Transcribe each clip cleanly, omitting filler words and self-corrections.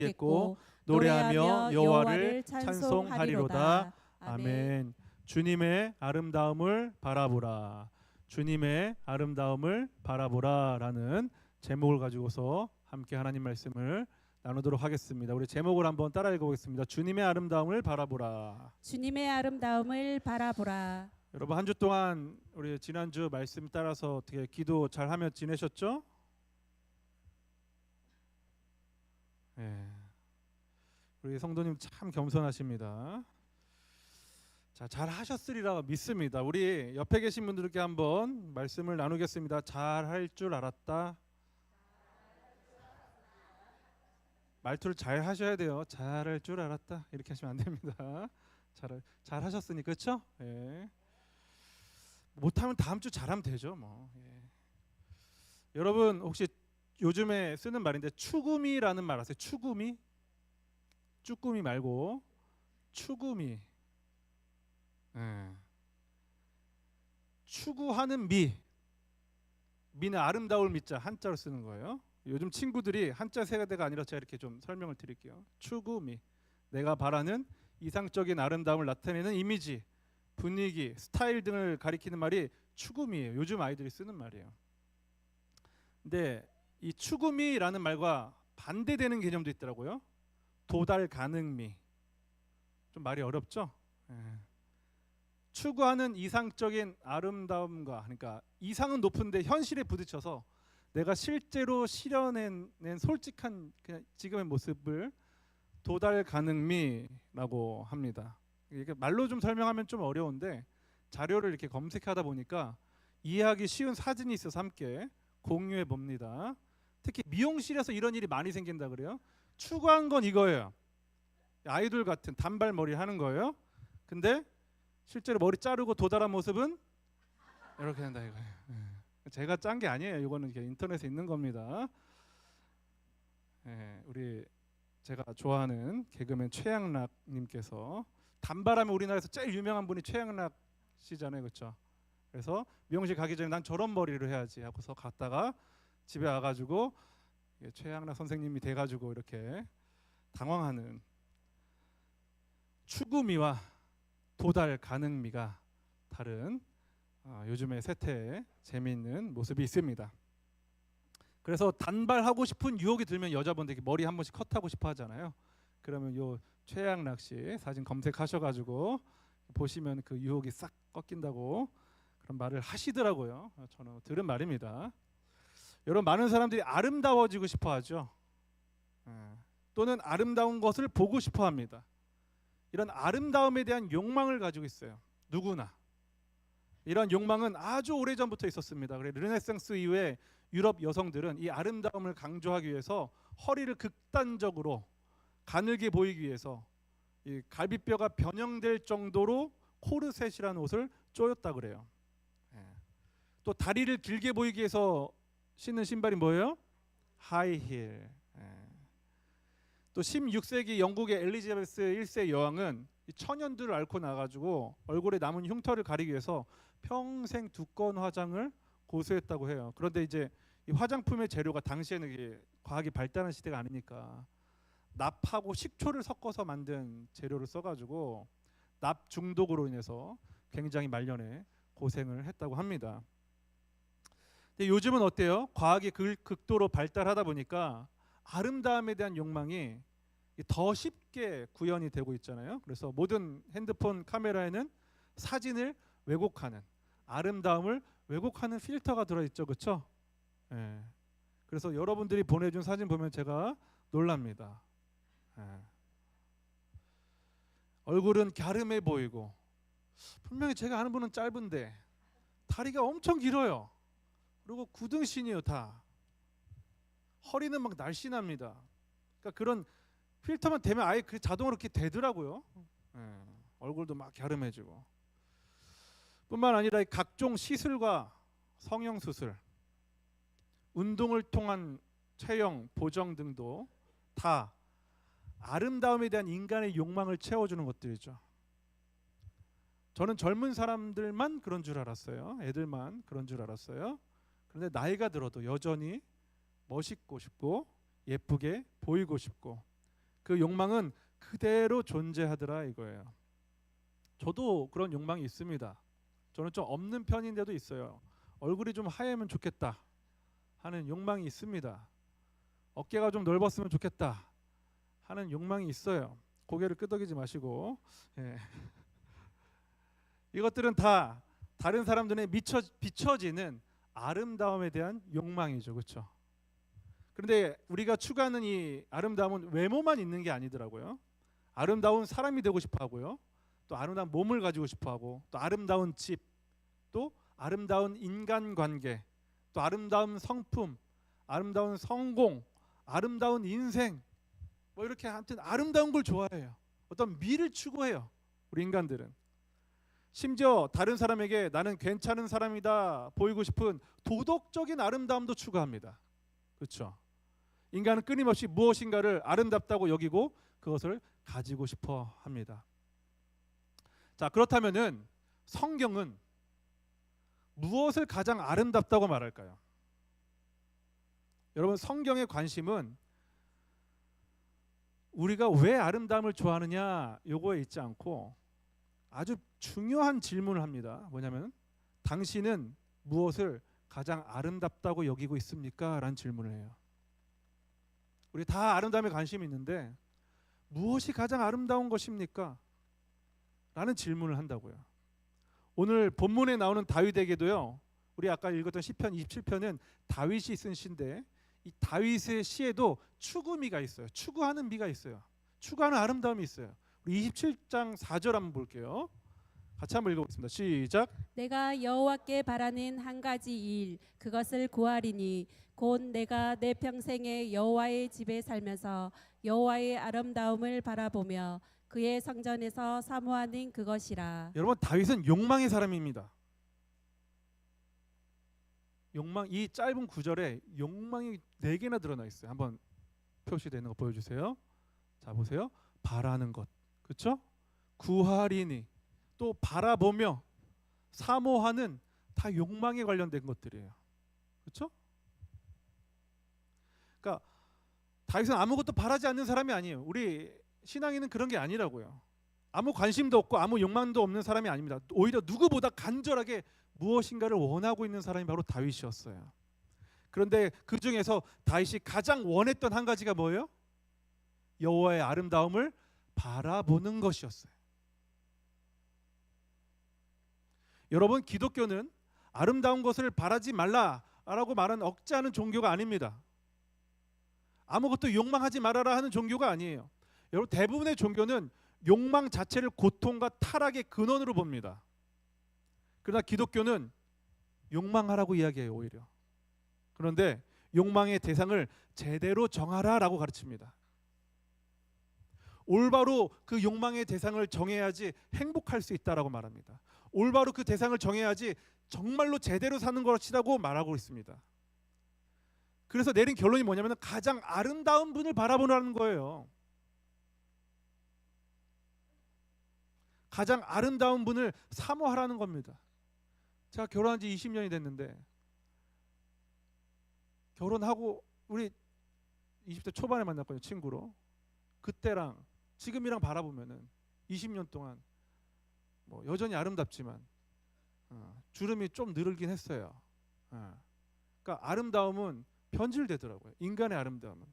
겠고 노래하며 여호와를 찬송하리로다. 아멘. 주님의 아름다움을 바라보라. 주님의 아름다움을 바라보라라는 제목을 가지고서 함께 하나님 말씀을 나누도록 하겠습니다. 우리 제목을 한번 따라 읽어보겠습니다. 주님의 아름다움을 바라보라. 주님의 아름다움을 바라보라. 여러분 한 주 동안 우리 지난주 말씀 따라서 어떻게 기도 잘하며 지내셨죠? 네. 우리 성도님 참 겸손하십니다. 자, 잘 하셨으리라 믿습니다. 우리 옆에 계신 분들께 한번 말씀을 나누겠습니다. 잘 할 줄 알았다. 말투를 잘 하셔야 돼요. 잘 할 줄 알았다. 이렇게 하시면 안 됩니다. 잘 하셨으니 그렇죠? 예. 못하면 다음 주 잘하면 되죠. 뭐. 예. 여러분 혹시 요즘에 쓰는 말인데 추구미라는 말 아세요? 추구미? 쭈꾸미 말고 추구미. 예. 추구하는 미. 미는 아름다울 미자 한자로 쓰는 거예요. 요즘 친구들이 한자 세대가 아니라 제가 이렇게 좀 설명을 드릴게요. 추구미. 내가 바라는 이상적인 아름다움을 나타내는 이미지, 분위기, 스타일 등을 가리키는 말이 추구미예요. 요즘 아이들이 쓰는 말이에요. 근데 이 추구미라는 말과 반대되는 개념도 있더라고요. 도달 가능미. 좀 말이 어렵죠? 예. 추구하는 이상적인 아름다움과, 그러니까 이상은 높은데 현실에 부딪혀서 내가 실제로 실현해낸 솔직한 그냥 지금의 모습을 도달 가능미라고 합니다. 이게 말로 좀 설명하면 좀 어려운데 자료를 이렇게 검색하다 보니까 이해하기 쉬운 사진이 있어서 함께 공유해 봅니다. 특히 미용실에서 이런 일이 많이 생긴다 그래요. 추구한 건 이거예요. 아이돌 같은 단발머리 하는 거예요. 근데 실제로 머리 자르고 도달한 모습은 이렇게 된다 이거예요. 제가 짠 게 아니에요. 이거는 이렇게 인터넷에 있는 겁니다. 우리 제가 좋아하는 개그맨 최양락님께서 단발하면 우리나라에서 제일 유명한 분이 최양락 씨잖아요, 그렇죠? 그래서 미용실 가기 전에 난 저런 머리를 해야지 하고서 갔다가 집에 와가지고 최양락 선생님이 돼가지고 이렇게 당황하는 추구미와 도달 가능미가 다른 요즘의 세태의 재미있는 모습이 있습니다. 그래서 단발하고 싶은 유혹이 들면 여자분들 머리 한 번씩 컷하고 싶어 하잖아요. 그러면 요 최양락 씨 사진 검색하셔가지고 보시면 그 유혹이 싹 꺾인다고 그런 말을 하시더라고요. 저는 들은 말입니다. 여러분 많은 사람들이 아름다워지고 싶어 하죠. 또는 아름다운 것을 보고 싶어 합니다. 이런 아름다움에 대한 욕망을 가지고 있어요. 누구나. 이런 욕망은 아주 오래전부터 있었습니다. 그래 르네상스 이후에 유럽 여성들은 이 아름다움을 강조하기 위해서 허리를 극단적으로 가늘게 보이기 위해서 이 갈비뼈가 변형될 정도로 코르셋이라는 옷을 쪼였다 그래요. 또 다리를 길게 보이기 위해서 신는 신발이 뭐예요? 하이힐. 또 16세기 영국의 엘리자베스 1세 여왕은 천연두를 앓고 나가지고 얼굴에 남은 흉터를 가리기 위해서 평생 두꺼운 화장을 고수했다고 해요. 그런데 이제 이 화장품의 재료가 당시에는 이게 과학이 발달한 시대가 아니니까 납하고 식초를 섞어서 만든 재료를 써가지고 납 중독으로 인해서 굉장히 말년에 고생을 했다고 합니다. 근데 요즘은 어때요? 과학이 극도로 발달하다 보니까 아름다움에 대한 욕망이 더 쉽게 구현이 되고 있잖아요. 그래서 모든 핸드폰 카메라에는 사진을 왜곡하는, 아름다움을 왜곡하는 필터가 들어있죠, 그렇죠? 그래서 여러분들이 보내준 사진 보면 제가 놀랍니다. 얼굴은 갸름해 보이고 분명히 제가 아는 분은 짧은데 다리가 엄청 길어요. 그리고 구등신이에요 다. 허리는 막 날씬합니다. 그러니까 그런 필터만 되면 아예 그 자동으로 이렇게 되더라고요. 얼굴도 막 갸름해지고. 뿐만 아니라 각종 시술과 성형수술, 운동을 통한 체형 보정 등도 다 아름다움에 대한 인간의 욕망을 채워주는 것들이죠. 저는 젊은 사람들만 그런 줄 알았어요. 애들만 그런 줄 알았어요. 그런데 나이가 들어도 여전히 멋있고 싶고 예쁘게 보이고 싶고 그 욕망은 그대로 존재하더라 이거예요. 저도 그런 욕망이 있습니다. 저는 좀 없는 편인데도 있어요. 얼굴이 좀 하얘면 좋겠다 하는 욕망이 있습니다. 어깨가 좀 넓었으면 좋겠다 하는 욕망이 있어요. 고개를 끄덕이지 마시고. 예. 이것들은 다 다른 사람들에 비춰지는 아름다움에 대한 욕망이죠. 그렇죠? 그런데 우리가 추구하는 이 아름다움은 외모만 있는 게 아니더라고요. 아름다운 사람이 되고 싶어 하고요. 또 아름다운 몸을 가지고 싶어 하고, 또 아름다운 집, 또 아름다운 인간관계, 또 아름다운 성품, 아름다운 성공, 아름다운 인생, 뭐 이렇게 아무튼 아름다운 걸 좋아해요. 어떤 미를 추구해요. 우리 인간들은. 심지어 다른 사람에게 나는 괜찮은 사람이다 보이고 싶은 도덕적인 아름다움도 추구합니다. 그렇죠? 인간은 끊임없이 무엇인가를 아름답다고 여기고 그것을 가지고 싶어 합니다. 자, 그렇다면은 성경은 무엇을 가장 아름답다고 말할까요? 여러분, 성경의 관심은 우리가 왜 아름다움을 좋아하느냐 요거에 있지 않고 아주 중요한 질문을 합니다. 뭐냐면 당신은 무엇을 가장 아름답다고 여기고 있습니까? 라는 질문을 해요. 우리 다 아름다움에 관심이 있는데 무엇이 가장 아름다운 것입니까? 라는 질문을 한다고요. 오늘 본문에 나오는 다윗에게도요. 우리 아까 읽었던 시편 27편은 다윗이 쓴 시인데 이 다윗의 시에도 추구미가 있어요. 추구하는 미가 있어요. 추구하는 아름다움이 있어요. 우리 27장 4절 한번 볼게요. 같이 한번 읽어보겠습니다. 시작. 내가 여호와께 바라는 한 가지 일 그것을 구하리니 곧 내가 내 평생에 여호와의 집에 살면서 여호와의 아름다움을 바라보며 그의 성전에서 사모하는 그것이라. 여러분, 다윗은 욕망의 사람입니다. 욕망, 이 짧은 구절에 욕망이 4개나 드러나 있어요. 한번 표시되는 거 보여주세요. 자, 보세요. 바라는 것, 그렇죠? 구하리니, 또 바라보며, 사모하는, 다 욕망에 관련된 것들이에요. 그렇죠? 그러니까 다윗은 아무것도 바라지 않는 사람이 아니에요. 우리 신앙인은 그런 게 아니라고요. 아무 관심도 없고 아무 욕망도 없는 사람이 아닙니다. 오히려 누구보다 간절하게 무엇인가를 원하고 있는 사람이 바로 다윗이었어요. 그런데 그 중에서 다윗이 가장 원했던 한 가지가 뭐예요? 여호와의 아름다움을 바라보는 것이었어요. 여러분, 기독교는 아름다운 것을 바라지 말라라고 말하는 억제하는 종교가 아닙니다. 아무것도 욕망하지 말아라 하는 종교가 아니에요. 여러분, 대부분의 종교는 욕망 자체를 고통과 타락의 근원으로 봅니다. 그러나 기독교는 욕망하라고 이야기해요. 오히려. 그런데 욕망의 대상을 제대로 정하라라고 가르칩니다. 올바로 그 욕망의 대상을 정해야지 행복할 수 있다라고 말합니다. 올바로 그 대상을 정해야지 정말로 제대로 사는 것이라고 말하고 있습니다. 그래서 내린 결론이 뭐냐면 가장 아름다운 분을 바라보라는 거예요. 가장 아름다운 분을 사모하라는 겁니다. 제가 결혼한 지 20년이 됐는데 결혼하고 우리 20대 초반에 만났거든요. 친구로. 그때랑 지금이랑 바라보면은 20년 동안 뭐 여전히 아름답지만 주름이 좀 늘긴 했어요. 그러니까 아름다움은 변질되더라고요. 인간의 아름다움은.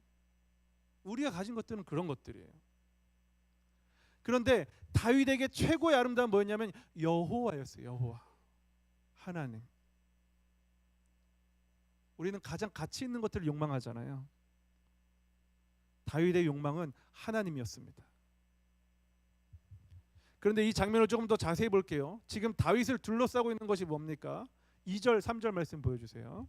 우리가 가진 것들은 그런 것들이에요. 그런데 다윗에게 최고의 아름다움은 뭐였냐면 여호와였어요. 여호와. 하나님. 우리는 가장 가치 있는 것들을 욕망하잖아요. 다윗의 욕망은 하나님이었습니다. 그런데 이 장면을 조금 더 자세히 볼게요. 지금 다윗을 둘러싸고 있는 것이 뭡니까? 2절, 3절 말씀 보여주세요.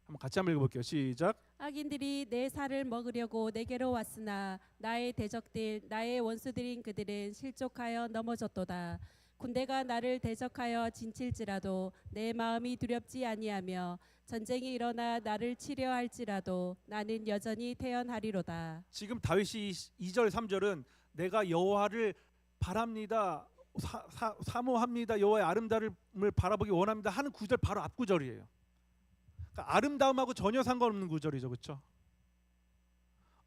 한번 같이 한번 읽어볼게요. 시작. 악인들이 내 살을 먹으려고 내게로 왔으나 나의 대적들 나의 원수들인 그들은 실족하여 넘어졌도다. 군대가 나를 대적하여 진칠지라도 내 마음이 두렵지 아니하며 전쟁이 일어나 나를 치려 할지라도 나는 여전히 태연하리로다. 지금 다윗이 2절, 3절은 내가 여호와를 바랍니다. 사모합니다. 여호와의 아름다움을 바라보기 원합니다 하는 구절 바로 앞 구절이에요. 그러니까 아름다움하고 전혀 상관없는 구절이죠. 그렇죠?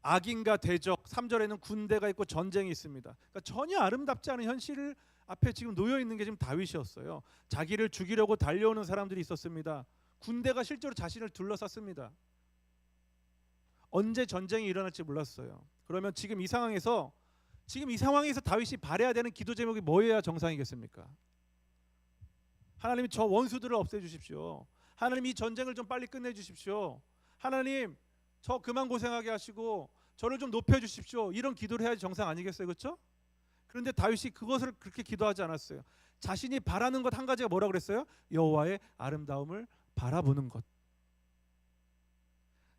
악인과 대적, 3절에는 군대가 있고 전쟁이 있습니다. 그러니까 전혀 아름답지 않은 현실을 앞에 지금 놓여 있는 게 지금 다윗이었어요. 자기를 죽이려고 달려오는 사람들이 있었습니다. 군대가 실제로 자신을 둘러쌌습니다. 언제 전쟁이 일어날지 몰랐어요. 그러면 지금 이 상황에서 다윗이 바라야 되는 기도 제목이 뭐여야 정상이겠습니까? 하나님 저 원수들을 없애주십시오. 하나님 이 전쟁을 좀 빨리 끝내주십시오. 하나님 저 그만 고생하게 하시고 저를 좀 높여주십시오. 이런 기도를 해야지 정상 아니겠어요, 그렇죠? 그런데 다윗이 그것을 그렇게 기도하지 않았어요. 자신이 바라는 것 한 가지가 뭐라고 그랬어요? 여호와의 아름다움을 바라보는 것.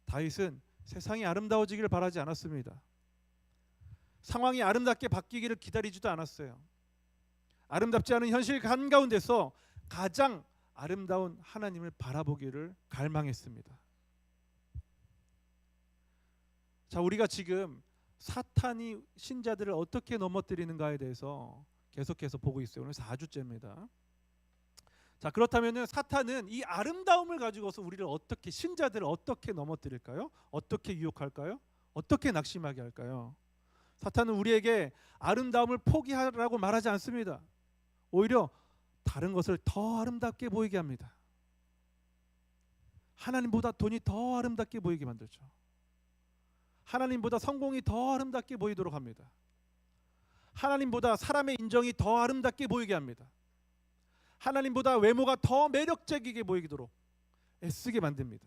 다윗은 세상이 아름다워지기를 바라지 않았습니다. 상황이 아름답게 바뀌기를 기다리지도 않았어요. 아름답지 않은 현실 한가운데서 가장 아름다운 하나님을 바라보기를 갈망했습니다. 자, 우리가 지금 사탄이 신자들을 어떻게 넘어뜨리는가에 대해서 계속해서 보고 있어요. 오늘 4주째입니다. 자, 그렇다면 사탄은 이 아름다움을 가지고서 우리를 어떻게, 신자들을 어떻게 넘어뜨릴까요? 어떻게 유혹할까요? 어떻게 낙심하게 할까요? 사탄은 우리에게 아름다움을 포기하라고 말하지 않습니다. 오히려 다른 것을 더 아름답게 보이게 합니다. 하나님보다 돈이 더 아름답게 보이게 만들죠. 하나님보다 성공이 더 아름답게 보이도록 합니다. 하나님보다 사람의 인정이 더 아름답게 보이게 합니다. 하나님보다 외모가 더 매력적이게 보이도록 애쓰게 만듭니다.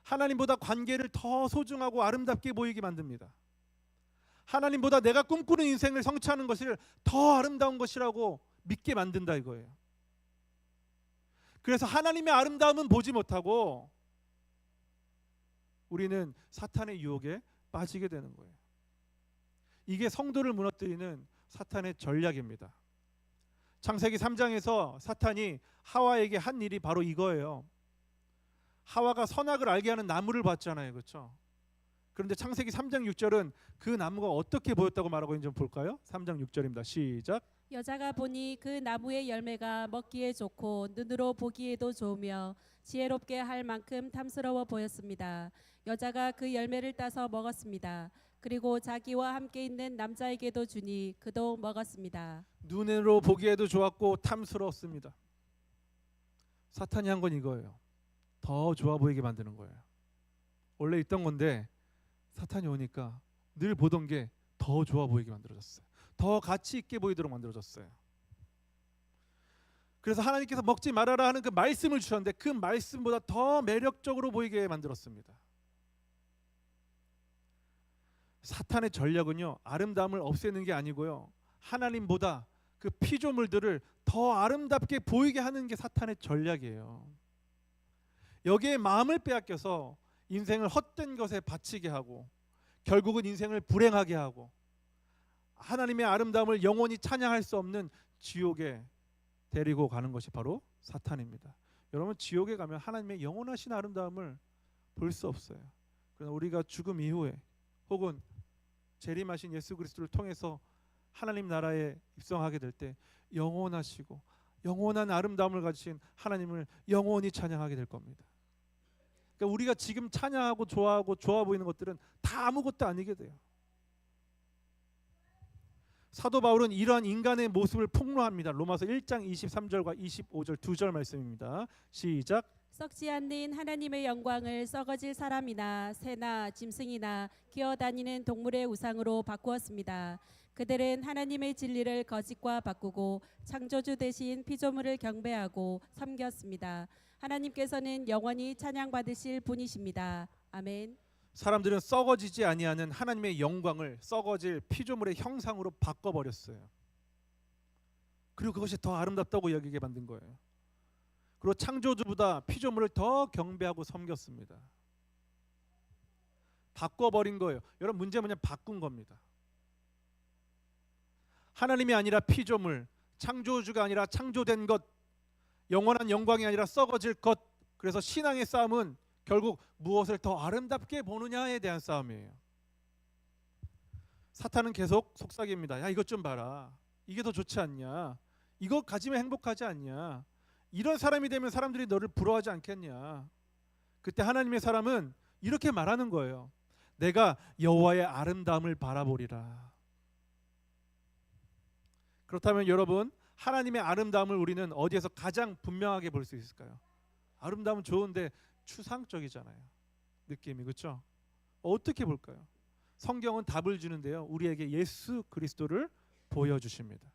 하나님보다 관계를 더 소중하고 아름답게 보이게 만듭니다. 하나님보다 내가 꿈꾸는 인생을 성취하는 것을 더 아름다운 것이라고 믿게 만든다 이거예요. 그래서 하나님의 아름다움은 보지 못하고 우리는 사탄의 유혹에 빠지게 되는 거예요. 이게 성도를 무너뜨리는 사탄의 전략입니다. 창세기 3장에서 사탄이 하와에게 한 일이 바로 이거예요. 하와가 선악을 알게 하는 나무를 봤잖아요, 그렇죠? 그런데 창세기 3장 6절은 그 나무가 어떻게 보였다고 말하고 있는지 좀 볼까요? 3장 6절입니다. 시작. 여자가 보니 그 나무의 열매가 먹기에 좋고 눈으로 보기에도 좋으며 지혜롭게 할 만큼 탐스러워 보였습니다. 여자가 그 열매를 따서 먹었습니다. 그리고 자기와 함께 있는 남자에게도 주니 그도 먹었습니다. 눈으로 보기에도 좋았고 탐스러웠습니다. 사탄이 한 건 이거예요. 더 좋아 보이게 만드는 거예요. 원래 있던 건데 사탄이 오니까 늘 보던 게 더 좋아 보이게 만들어졌어요. 더 가치 있게 보이도록 만들어졌어요. 그래서 하나님께서 먹지 말아라 하는 그 말씀을 주셨는데 그 말씀보다 더 매력적으로 보이게 만들었습니다. 사탄의 전략은요, 아름다움을 없애는 게 아니고요, 하나님보다 그 피조물들을 더 아름답게 보이게 하는 게 사탄의 전략이에요. 여기에 마음을 빼앗겨서 인생을 헛된 것에 바치게 하고 결국은 인생을 불행하게 하고 하나님의 아름다움을 영원히 찬양할 수 없는 지옥에 데리고 가는 것이 바로 사탄입니다. 여러분, 지옥에 가면 하나님의 영원하신 아름다움을 볼 수 없어요. 그러나 우리가 죽음 이후에 혹은 재림하신 예수 그리스도를 통해서 하나님 나라에 입성하게 될 때 영원하시고 영원한 아름다움을 가지신 하나님을 영원히 찬양하게 될 겁니다. 그러니까 우리가 지금 찬양하고 좋아하고 좋아 보이는 것들은 다 아무것도 아니게 돼요. 사도 바울은 이러한 인간의 모습을 폭로합니다. 로마서 1장 23절과 25절 2절 말씀입니다. 시작. 썩지 않는 하나님의 영광을 썩어질 사람이나 새나 짐승이나 기어다니는 동물의 우상으로 바꾸었습니다. 그들은 하나님의 진리를 거짓과 바꾸고 창조주 대신 피조물을 경배하고 섬겼습니다. 하나님께서는 영원히 찬양받으실 분이십니다. 아멘. 사람들은 썩어지지 아니하는 하나님의 영광을 썩어질 피조물의 형상으로 바꿔버렸어요. 그리고 그것이 더 아름답다고 여기게 만든 거예요. 그리고 창조주보다 피조물을 더 경배하고 섬겼습니다. 바꿔버린 거예요. 여러분, 문제 뭐냐? 바꾼 겁니다. 하나님이 아니라 피조물, 창조주가 아니라 창조된 것, 영원한 영광이 아니라 썩어질 것. 그래서 신앙의 싸움은 결국 무엇을 더 아름답게 보느냐에 대한 싸움이에요. 사탄은 계속 속삭입니다. 야, 이것 좀 봐라. 이게 더 좋지 않냐? 이거 가지면 행복하지 않냐? 이런 사람이 되면 사람들이 너를 부러워하지 않겠냐? 그때 하나님의 사람은 이렇게 말하는 거예요. 내가 여호와의 아름다움을 바라보리라. 그렇다면 여러분, 하나님의 아름다움을 우리는 어디에서 가장 분명하게 볼 수 있을까요? 아름다움은 좋은데 추상적이잖아요. 느낌이, 그렇죠? 어떻게 볼까요? 성경은 답을 주는데요. 우리에게 예수 그리스도를 보여주십니다.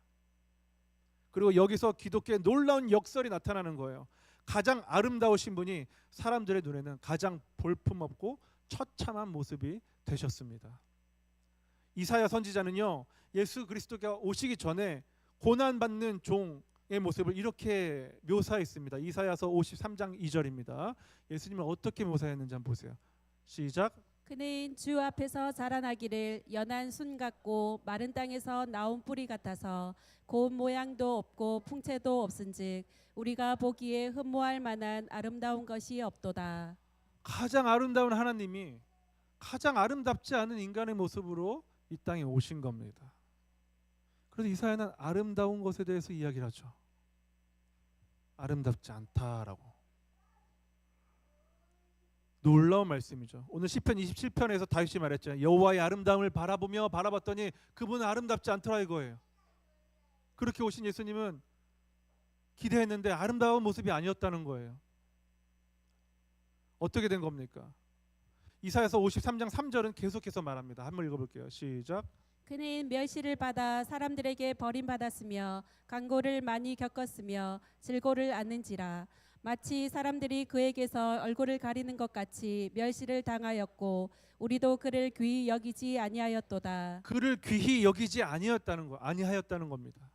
그리고 여기서 기독교의 놀라운 역설이 나타나는 거예요. 가장 아름다우신 분이 사람들의 눈에는 가장 볼품없고 처참한 모습이 되셨습니다. 이사야 선지자는요, 예수 그리스도가 오시기 전에 고난받는 종의 모습을 이렇게 묘사했습니다. 이사야서 53장 2절입니다. 예수님을 어떻게 묘사했는지 한번 보세요. 시작. 그는 주 앞에서 자라나기를 연한 순 같고 마른 땅에서 나온 뿌리 같아서 고운 모양도 없고 풍채도 없은즉 우리가 보기에 흠모할 만한 아름다운 것이 없도다. 가장 아름다운 하나님이 가장 아름답지 않은 인간의 모습으로 이 땅에 오신 겁니다. 그래서 이사야는 아름다운 것에 대해서 이야기를 하죠. 아름답지 않다라고. 놀라운 말씀이죠. 오늘 시편 27편에서 다윗이 말했죠. 여호와의 아름다움을 바라보며 바라봤더니 그분은 아름답지 않더라 이거예요. 그렇게 오신 예수님은 기대했는데 아름다운 모습이 아니었다는 거예요. 어떻게 된 겁니까? 이사야서 53장 3절은 계속해서 말합니다. 한번 읽어볼게요. 시작. 그는 멸시를 받아 사람들에게 버림받았으며 강고를 많이 겪었으며 질고를 앓는지라. 마치 사람들이 그에게서 얼굴을 가리는 것 같이 멸시를 당하였고 우리도 그를 귀히 여기지 아니하였도다. 그를 귀히 여기지 아니하였다는 겁니다.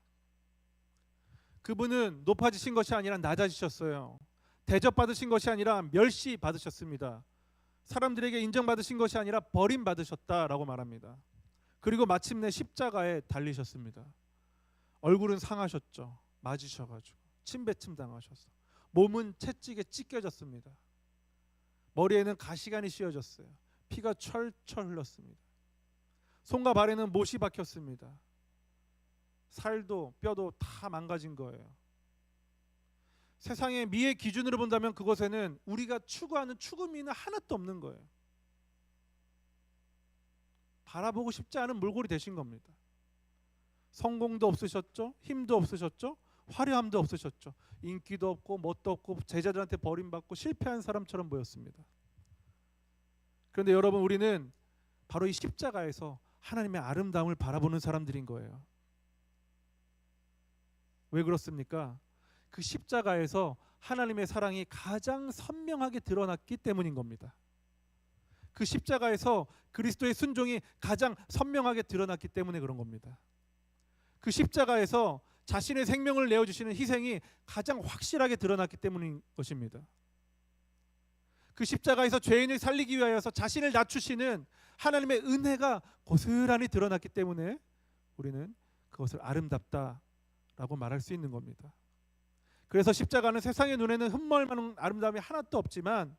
그분은 높아지신 것이 아니라 낮아지셨어요. 대접받으신 것이 아니라 멸시받으셨습니다. 사람들에게 인정받으신 것이 아니라 버림받으셨다라고 말합니다. 그리고 마침내 십자가에 달리셨습니다. 얼굴은 상하셨죠. 맞으셔가지고 침뱉음 당하셨어. 몸은 채찍에 찢겨졌습니다. 머리에는 가시관이 씌어졌어요. 피가 철철 흘렀습니다. 손과 발에는 못이 박혔습니다. 살도 뼈도 다 망가진 거예요. 세상의 미의 기준으로 본다면 그것에는 우리가 추구하는 추구미는 하나도 없는 거예요. 바라보고 싶지 않은 몰골이 되신 겁니다. 성공도 없으셨죠. 힘도 없으셨죠. 화려함도 없으셨죠. 인기도 없고 뭣도 없고 제자들한테 버림받고 실패한 사람처럼 보였습니다. 그런데 여러분, 우리는 바로 이 십자가에서 하나님의 아름다움을 바라보는 사람들인 거예요. 왜 그렇습니까? 그 십자가에서 하나님의 사랑이 가장 선명하게 드러났기 때문인 겁니다. 그 십자가에서 그리스도의 순종이 가장 선명하게 드러났기 때문에 그런 겁니다. 그 십자가에서 자신의 생명을 내어주시는 희생이 가장 확실하게 드러났기 때문인 것입니다. 그 십자가에서 죄인을 살리기 위하여서 자신을 낮추시는 하나님의 은혜가 고스란히 드러났기 때문에 우리는 그것을 아름답다라고 말할 수 있는 겁니다. 그래서 십자가는 세상의 눈에는 흠모할 만한 아름다움이 하나도 없지만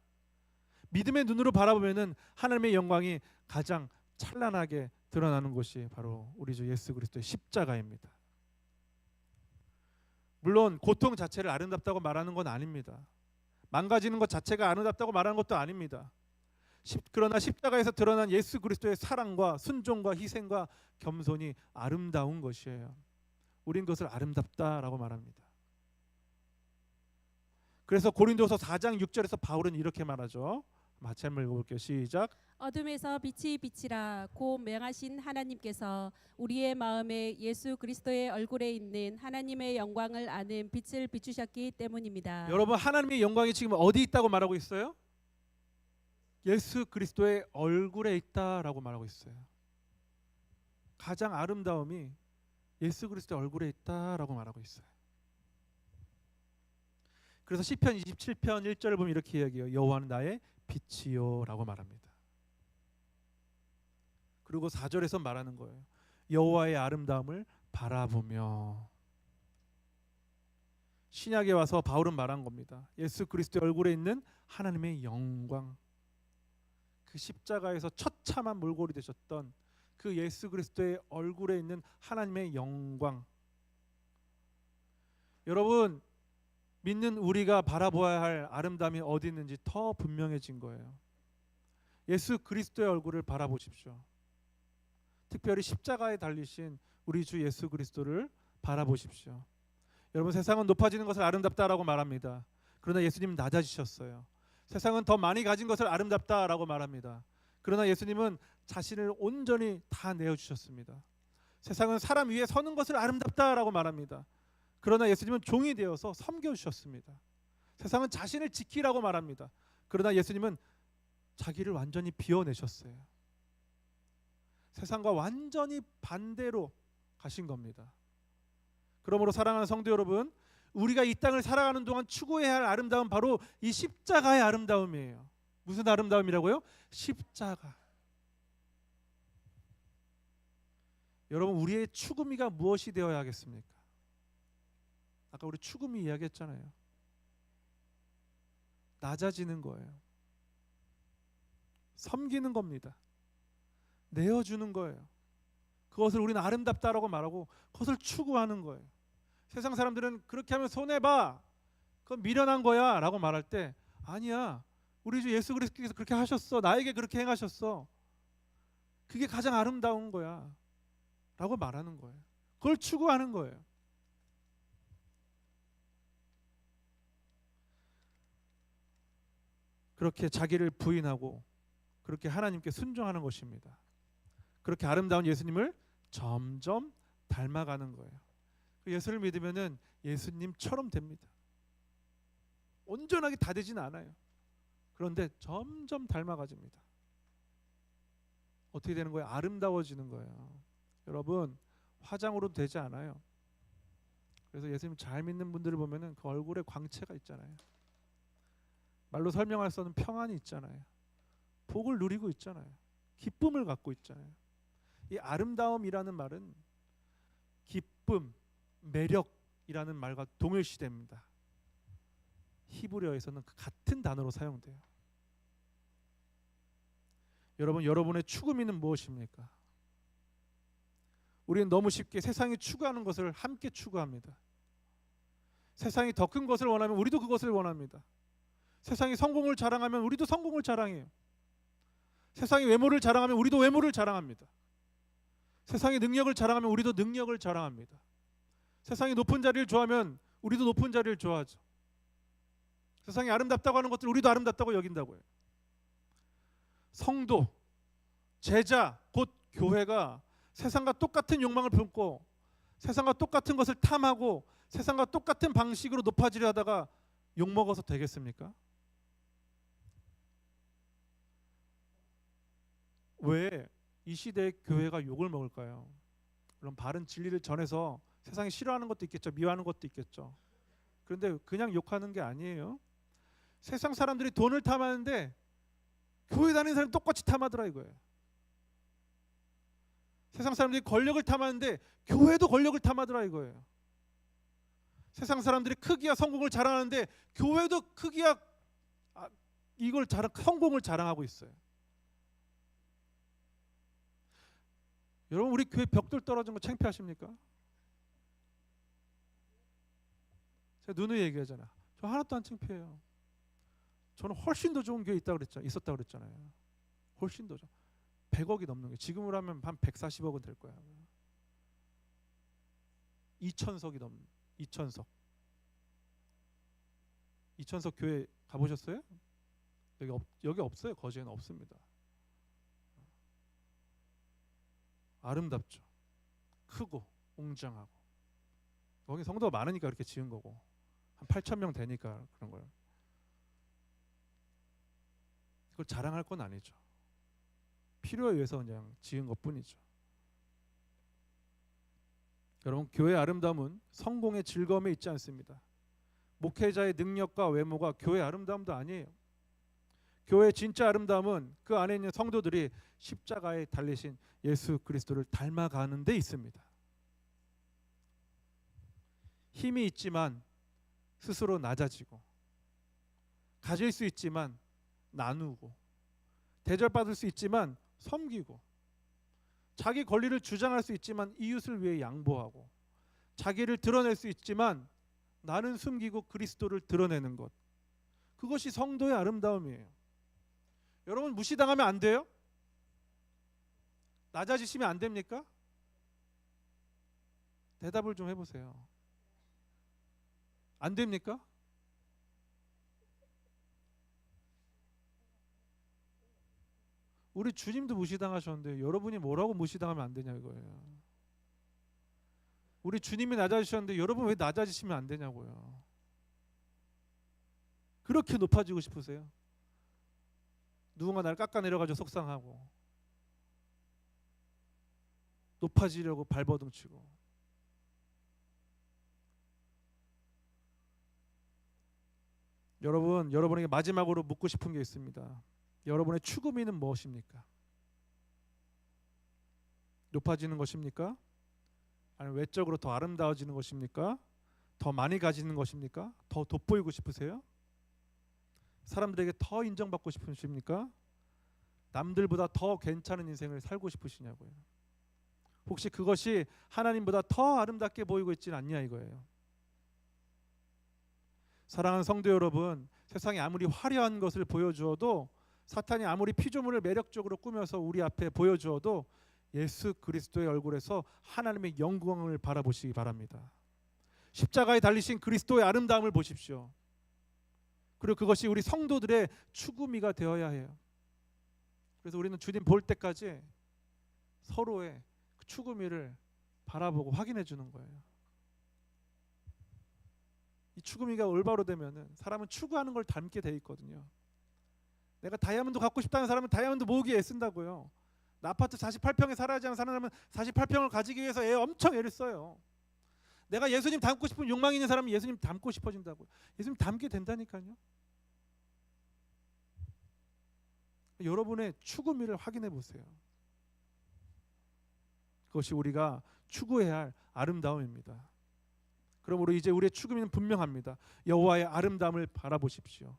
믿음의 눈으로 바라보면은 하나님의 영광이 가장 찬란하게 드러나는 것이 바로 우리 주 예수 그리스도의 십자가입니다. 물론 고통 자체를 아름답다고 말하는 건 아닙니다. 망가지는 것 자체가 아름답다고 말하는 것도 아닙니다. 그러나 십자가에서 드러난 예수 그리스도의 사랑과 순종과 희생과 겸손이 아름다운 것이에요. 우린 그것을 아름답다라고 말합니다. 그래서 고린도서 4장 6절에서 바울은 이렇게 말하죠. 같이 한번 읽어볼게요. 시작. 어둠에서 빛이 비치라. 곧 명하신 하나님께서 우리의 마음에 예수 그리스도의 얼굴에 있는 하나님의 영광을 아는 빛을 비추셨기 때문입니다. 여러분, 하나님의 영광이 지금 어디 있다고 말하고 있어요? 예수 그리스도의 얼굴에 있다라고 말하고 있어요. 가장 아름다움이 예수 그리스도의 얼굴에 있다라고 말하고 있어요. 그래서 시편 27편 1절을 보면 이렇게 이야기해요. 여호와는 나의 빛이요 라고 말합니다. 그리고 4절에서 말하는 거예요. 여호와의 아름다움을 바라보며. 신약에 와서 바울은 말한 겁니다. 예수 그리스도의 얼굴에 있는 하나님의 영광, 그 십자가에서 처참한 몰골이 되셨던 그 예수 그리스도의 얼굴에 있는 하나님의 영광. 여러분, 믿는 우리가 바라보아야 할 아름다움이 어디 있는지 더 분명해진 거예요. 예수 그리스도의 얼굴을 바라보십시오. 특별히 십자가에 달리신 우리 주 예수 그리스도를 바라보십시오. 여러분, 세상은 높아지는 것을 아름답다라고 말합니다. 그러나 예수님은 낮아지셨어요. 세상은 더 많이 가진 것을 아름답다라고 말합니다. 그러나 예수님은 자신을 온전히 다 내어주셨습니다. 세상은 사람 위에 서는 것을 아름답다라고 말합니다. 그러나 예수님은 종이 되어서 섬겨주셨습니다. 세상은 자신을 지키라고 말합니다. 그러나 예수님은 자기를 완전히 비워내셨어요. 세상과 완전히 반대로 가신 겁니다. 그러므로 사랑하는 성도 여러분, 우리가 이 땅을 살아가는 동안 추구해야 할 아름다움, 바로 이 십자가의 아름다움이에요. 무슨 아름다움이라고요? 십자가. 여러분, 우리의 추구미가 무엇이 되어야 하겠습니까? 아까 우리 추구미 이야기했잖아요. 낮아지는 거예요. 섬기는 겁니다. 내어주는 거예요. 그것을 우리는 아름답다라고 말하고 그것을 추구하는 거예요. 세상 사람들은 그렇게 하면 손해봐, 그건 미련한 거야 라고 말할 때, 아니야, 우리 주 예수 그리스도께서 그렇게 하셨어, 나에게 그렇게 행하셨어, 그게 가장 아름다운 거야 라고 말하는 거예요. 그걸 추구하는 거예요. 그렇게 자기를 부인하고 그렇게 하나님께 순종하는 것입니다. 그렇게 아름다운 예수님을 점점 닮아가는 거예요. 예수를 믿으면은 예수님처럼 됩니다. 온전하게 다 되진 않아요. 그런데 점점 닮아가집니다. 어떻게 되는 거예요? 아름다워지는 거예요. 여러분, 화장으로도 되지 않아요. 그래서 예수님 잘 믿는 분들을 보면은 그 얼굴에 광채가 있잖아요. 말로 설명할 수 없는 평안이 있잖아요. 복을 누리고 있잖아요. 기쁨을 갖고 있잖아요. 이 아름다움이라는 말은 기쁨, 매력이라는 말과 동일시됩니다. 히브리어에서는 그 같은 단어로 사용돼요. 여러분, 여러분의 추구미는 무엇입니까? 우리는 너무 쉽게 세상이 추구하는 것을 함께 추구합니다. 세상이 더 큰 것을 원하면 우리도 그것을 원합니다. 세상이 성공을 자랑하면 우리도 성공을 자랑해요. 세상이 외모를 자랑하면 우리도 외모를 자랑합니다. 세상이 능력을 자랑하면 우리도 능력을 자랑합니다. 세상이 높은 자리를 좋아하면 우리도 높은 자리를 좋아하죠. 세상이 아름답다고 하는 것들 우리도 아름답다고 여긴다고 해요. 성도, 제자, 곧 교회가 세상과 똑같은 욕망을 품고 세상과 똑같은 것을 탐하고 세상과 똑같은 방식으로 높아지려 하다가 욕먹어서 되겠습니까? 왜 이 시대의 교회가 욕을 먹을까요? 물론 바른 진리를 전해서 세상이 싫어하는 것도 있겠죠. 미워하는 것도 있겠죠. 그런데 그냥 욕하는 게 아니에요. 세상 사람들이 돈을 탐하는데 교회 다니는 사람이 똑같이 탐하더라 이거예요. 세상 사람들이 권력을 탐하는데 교회도 권력을 탐하더라 이거예요. 세상 사람들이 크기와 성공을 자랑하는데 교회도 크기와 성공을 자랑하고 있어요. 여러분, 우리 교회 벽돌 떨어진 거 창피하십니까? 제가 누누이 얘기하잖아. 저 하나도 안 창피해요. 저는 훨씬 더 좋은 교회 있었다 그랬잖아요. 훨씬 더 좋아. 100억이 넘는 게 지금으로 하면 한 140억은 될 거야. 2천석이 넘는 2천석. 2천석 교회 가보셨어요? 여기 없어요. 거제는 없습니다. 아름답죠. 크고 웅장하고. 거기 성도가 많으니까 그렇게 지은 거고 한 8,000명 되니까 그런 거예요. 그걸 자랑할 건 아니죠. 필요에 의해서 그냥 지은 것뿐이죠. 여러분, 교회의 아름다움은 성공의 즐거움에 있지 않습니다. 목회자의 능력과 외모가 교회의 아름다움도 아니에요. 교회의 진짜 아름다움은 그 안에 있는 성도들이 십자가에 달리신 예수 그리스도를 닮아가는 데 있습니다. 힘이 있지만 스스로 낮아지고, 가질 수 있지만 나누고, 대접받을 수 있지만 섬기고, 자기 권리를 주장할 수 있지만 이웃을 위해 양보하고, 자기를 드러낼 수 있지만 나는 숨기고 그리스도를 드러내는 것, 그것이 성도의 아름다움이에요. 여러분 무시당하면 안 돼요? 낮아지시면 안 됩니까? 대답을 좀 해보세요. 안 됩니까? 우리 주님도 무시당하셨는데 여러분이 뭐라고 무시당하면 안 되냐 이거예요. 우리 주님이 낮아지셨는데 여러분 왜 낮아지시면 안 되냐고요. 그렇게 높아지고 싶으세요? 누군가 나를 깎아내려가지고 속상하고 높아지려고 발버둥 치고. 여러분에게 마지막으로 묻고 싶은 게 있습니다. 여러분의 추구미는 무엇입니까? 높아지는 것입니까? 아니면 외적으로 더 아름다워지는 것입니까? 더 많이 가지는 것입니까? 더 돋보이고 싶으세요? 사람들에게 더 인정받고 싶으십니까? 남들보다 더 괜찮은 인생을 살고 싶으시냐고요. 혹시 그것이 하나님보다 더 아름답게 보이고 있지는 않냐 이거예요. 사랑하는 성도 여러분, 세상이 아무리 화려한 것을 보여주어도, 사탄이 아무리 피조물을 매력적으로 꾸며서 우리 앞에 보여주어도 예수 그리스도의 얼굴에서 하나님의 영광을 바라보시기 바랍니다. 십자가에 달리신 그리스도의 아름다움을 보십시오. 그리고 그것이 우리 성도들의 추구미가 되어야 해요. 그래서 우리는 주님 볼 때까지 서로의 그 추구미를 바라보고 확인해 주는 거예요. 이 추구미가 올바로 되면은 사람은 추구하는 걸 닮게 돼 있거든요. 내가 다이아몬드 갖고 싶다는 사람은 다이아몬드 모으기에 애쓴다고요. 나 아파트 48평에 살아야지 하는 사람은 48평을 가지기 위해서 엄청 애를 써요. 내가 예수님 닮고 싶은 욕망이 있는 사람은 예수님 닮고 싶어진다고요. 예수님 닮게 된다니까요. 여러분의 추구미를 확인해 보세요. 그것이 우리가 추구해야 할 아름다움입니다. 그러므로 이제 우리의 추구미는 분명합니다. 여호와의 아름다움을 바라보십시오.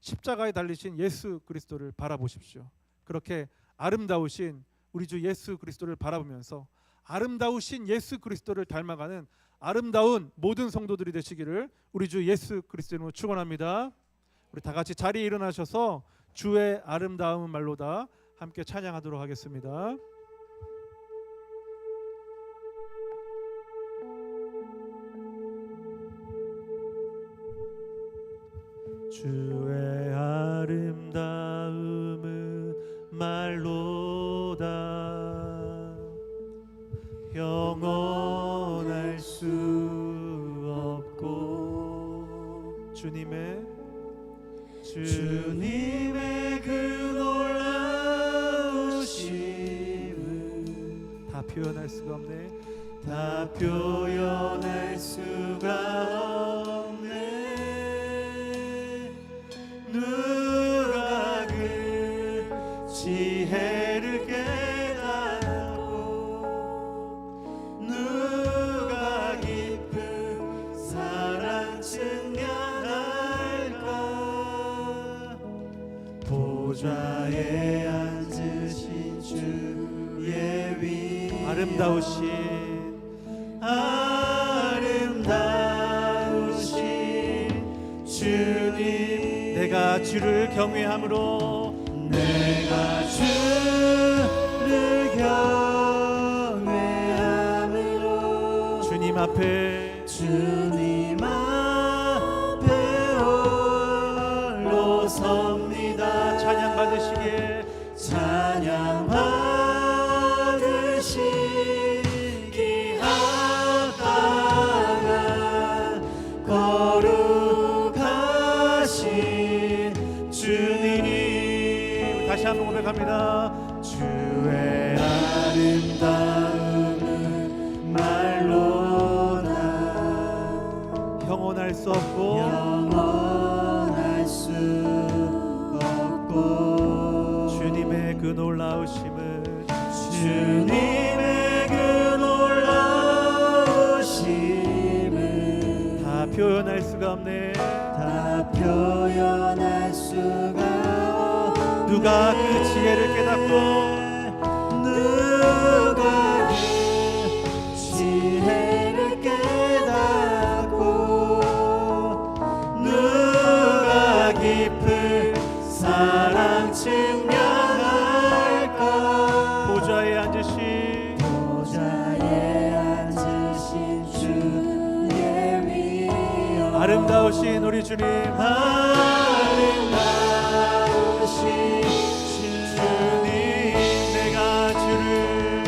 십자가에 달리신 예수 그리스도를 바라보십시오. 그렇게 아름다우신 우리 주 예수 그리스도를 바라보면서 아름다우신 예수 그리스도를 닮아가는 아름다운 모든 성도들이 되시기를 우리 주 예수 그리스도 이름으로 축원합니다. 우리 다 같이 자리에 일어나셔서 주의 아름다움은 말로다 함께 찬양하도록 하겠습니다. 주의 아름다움은 말로다 영원할 수 없고 주님의 그 놀라우심은 다 표현할 수가 없네. 다 표현할 수가 없네. 누가 그 지혜를 깨닫고 누가 깊은 사랑 증명할까. 보좌에 앉으신 주의 위 아름다우신 주님. 내가 주를 경외함으로 주님 앞에 홀로 섭니다. 찬양 받으시기에 거룩하신 주님. 다시 한번 고백합니다. 주의 아름다움은 말로다 영원할 수 없고 주님의 그 놀라우심은 다 표현할 수가 없네. 누가 그 지혜를 깨닫고 누가 깊은 사랑 증명 아름다우신 우리 주님, 아름다우신 주님, 내가 주를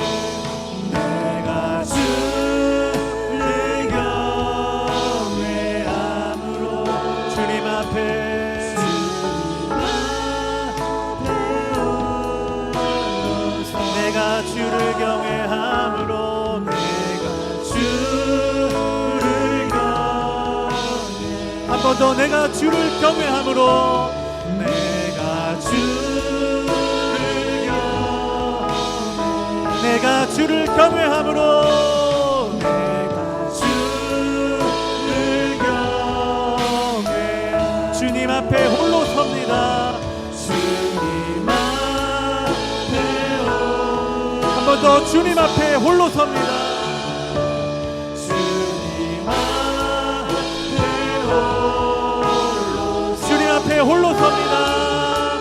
경외함으로 주님 앞에 내가 주를 경외함으로 한 번 더 내가 주를 경외함으로 내가 주를 경외함으로 주님 앞에 홀로 섭니다. 한 번 더 주님 앞에 홀로 섭니다. 주님 앞에 홀로 섭니다.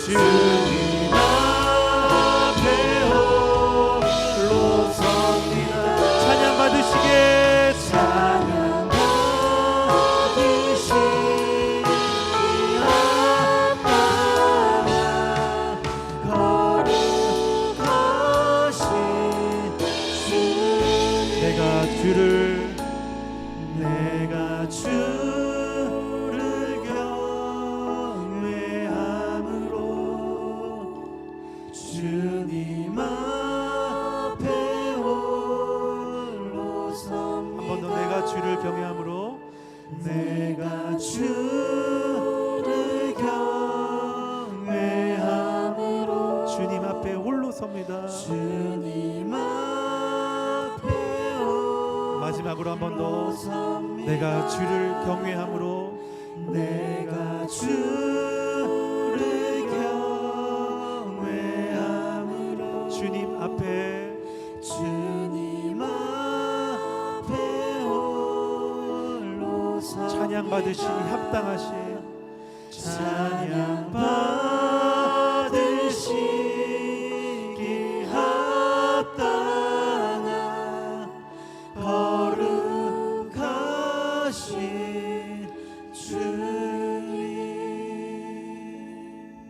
주님 앞에 홀로 섭니다. 찬양 받으시게 찬양 받으시기 거룩하신 주님, 내가 주를 경외함으로 주님 앞에 홀로 섭니다. 한 번 더 내가 주를 경외함으로 내가 주를 경외함으로 주님 앞에 홀로 섭니다. 주님 앞에 홀로 마지막으로 한 번 더 섭니다. 내가 주를 경외함으로 내가 주를 경외함으로 주님 앞에 홀로 섭니다. 찬양 받으시기 합당하신 찬양